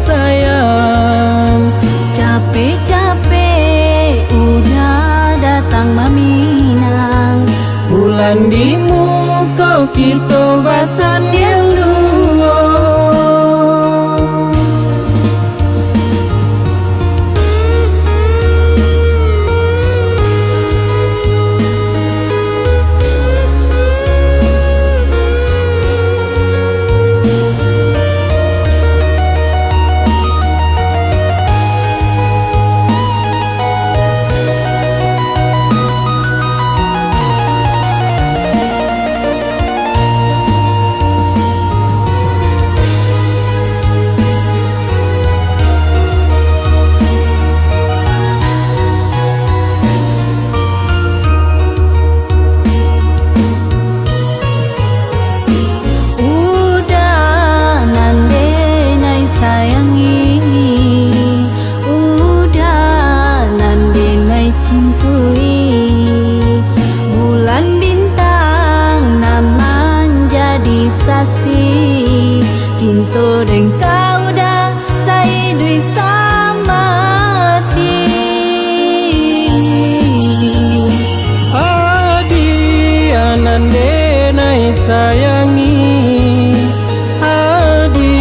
sayang. Capek-capek udah datang meminang, Bulan di muka kita basan yang dua. Cinta dan kau dah saya duit sama hati. Adi anande nai sayangi, Adi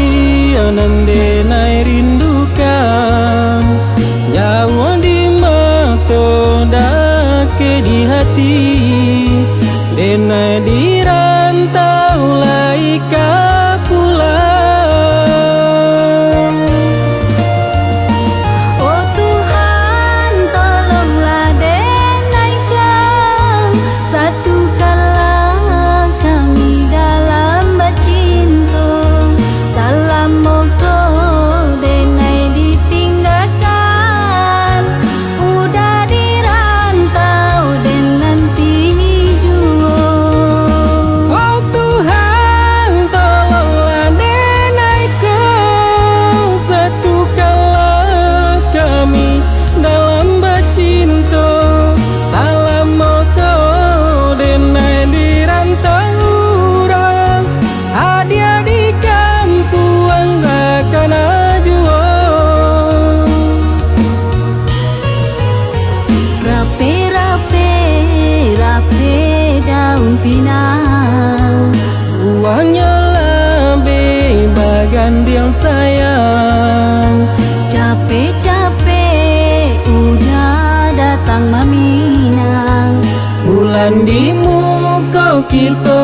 anande nai rindukan. Jauh di mata dake di hati, denai di rantau laika pulang. Oh Tuhan, tolonglah denai kau, satu kala kami dalam bercinta. Salam moga denai ditinggalkan, udah dirantau dan nanti jua. Oh Tuhan, tolonglah denai kau, satu kala kami dalam bercinta. Salam moto denai dirantau urang, hadiah di kampung akan ajua. Rape daun pinang, Uangnya lebih bagan yang sayang. capek-capek udah datang meminang, Bulan di muka kita